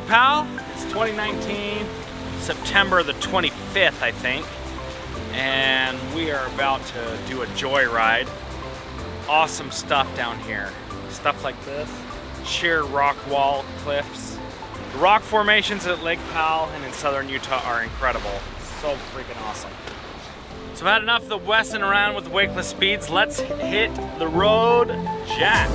Lake Powell. It's 2019, September the 25th, I think. And we are about to do a joyride. Awesome stuff down here. Stuff like this. Sheer rock wall cliffs. The rock formations at Lake Powell and in southern Utah are incredible. So freaking awesome. So I've had enough of the westing around with the wakeless speeds. Let's hit the road, Jack.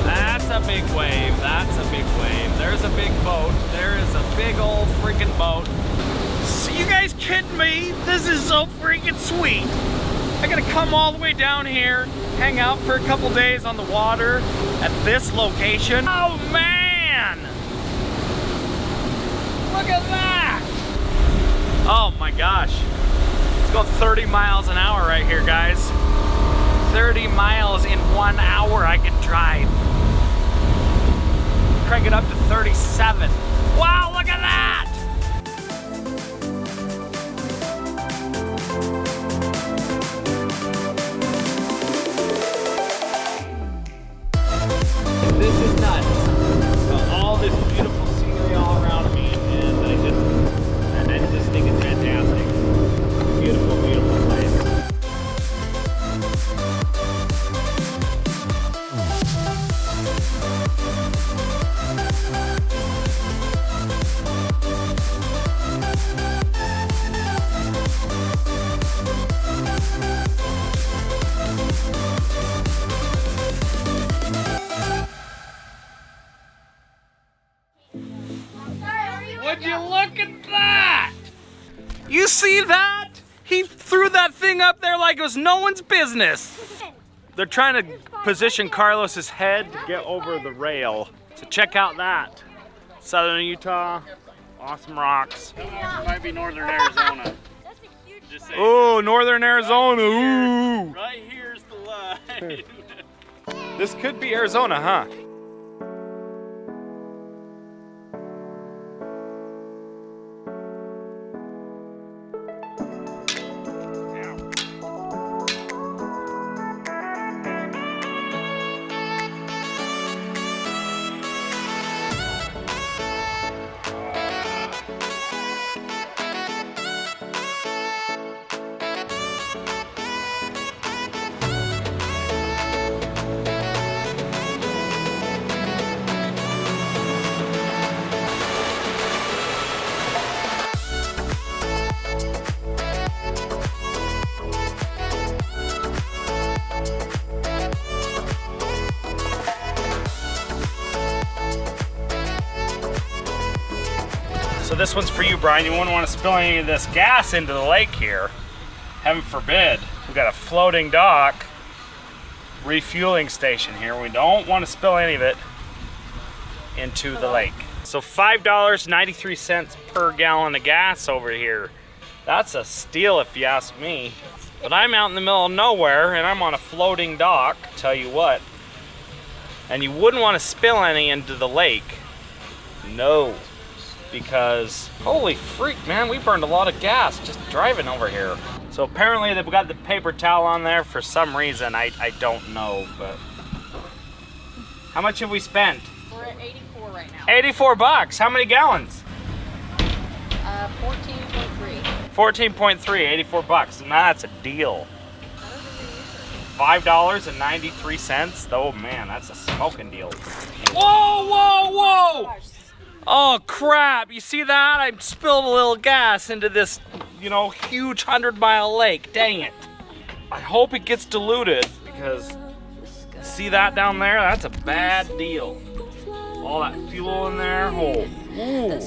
That's a big wave. That's a big wave. There's a big boat. There is a big old freaking boat. So you guys kidding me? This is so freaking sweet. I gotta come all the way down here, hang out for a couple days on the water at this location. Oh man! Look at that! Oh my gosh. Let's go 30 miles an hour right here, guys. 30 miles in 1 hour I can drive. Crank it up to 37. Wow, look at that! This is nuts. All this beautiful scenery all around me, and I just think it's fantastic. Beautiful, beautiful place. Would you look at that? You see that? He threw that thing up there like it was no one's business. They're trying to position Carlos's head to get over the rail. So check out that. Southern Utah, awesome rocks. Might be northern Arizona. Oh, northern Arizona, ooh. Right here's the line. This could be Arizona, huh? So this one's for you, Brian. You wouldn't want to spill any of this gas into the lake here. Heaven forbid. We've got a floating dock, refueling station here. We don't want to spill any of it into the lake. So $5.93 per gallon of gas over here. That's a steal if you ask me. But I'm out in the middle of nowhere and I'm on a floating dock, tell you what. And you wouldn't want to spill any into the lake. No. Because holy freak, man, we burned a lot of gas just driving over here. So apparently they've got the paper towel on there for some reason. I don't know, but how much have we spent? We're at 84 right now. 84 bucks. How many gallons? 14.3. 14.3, 84 bucks. And that's a deal. $5.93. Oh man, that's a smoking deal. Whoa, whoa, whoa! Oh crap, you see that? I spilled a little gas into this, you know, huge 100-mile lake. Dang it. I hope it gets diluted because see that down there? That's a bad deal. All that fuel in there. Oh, ooh.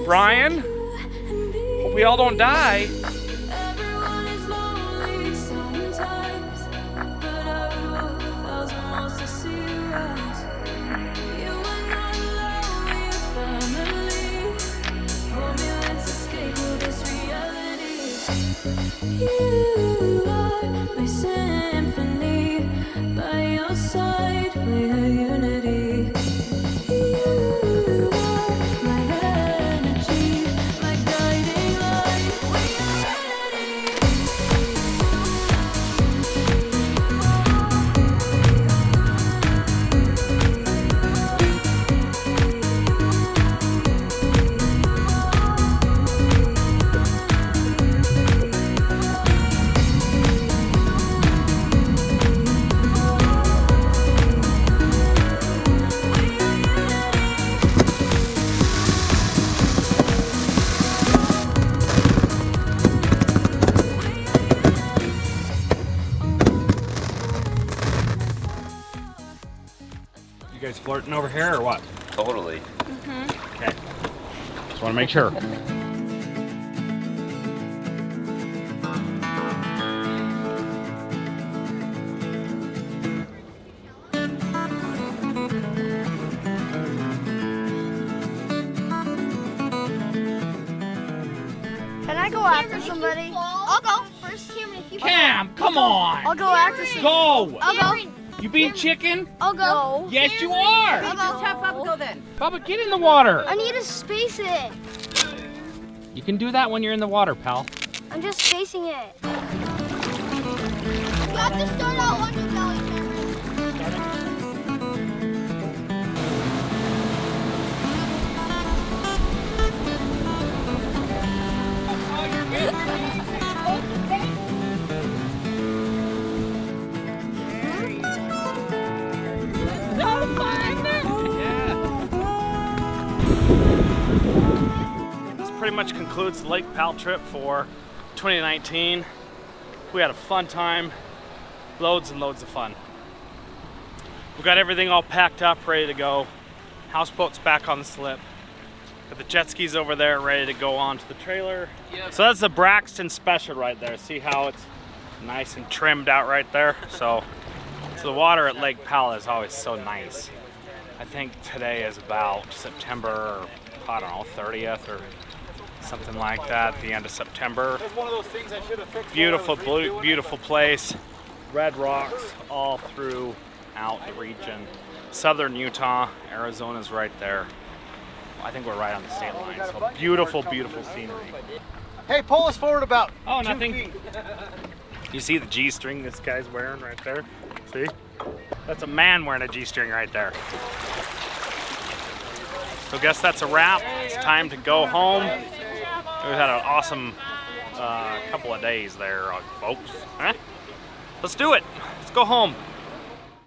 Brian, hope we all don't die. You are my symphony, by your side we are unity. You are my energy, my guiding light, we are unity. guys flirting over here or what? Totally. Okay. Just want to make sure. Can I go after somebody? I'll go first. Cam, come on! I'll go after somebody. Go! I'll go. You being chicken? I'll go. Yes, you are! I'll go. Have Papa go then. Papa, get in the water! I need to space it. You can do that when you're in the water, pal. I'm just spacing it. You have to start out on your belly, Cameron. This pretty much concludes the Lake Powell trip for 2019. We had a fun time, loads and loads of fun. We got everything all packed up, ready to go. Houseboat's back on the slip. Got the jet skis over there, ready to go onto the trailer. So that's the Braxton Special right there. See how it's nice and trimmed out right there? So the water at Lake Powell is always so nice. I think today is about September, I don't know, 30th or something like that, the end of September. Beautiful, beautiful place. Red rocks all throughout the region. Southern Utah, Arizona's right there. I think we're right on the state line. So beautiful, beautiful scenery. Hey, pull us forward about. Oh, nothing. You see the G-string this guy's wearing right there? See? That's a man wearing a G-string right there. So I guess that's a wrap. It's time to go home. We've had an awesome couple of days there, folks. Huh? Let's do it. Let's go home.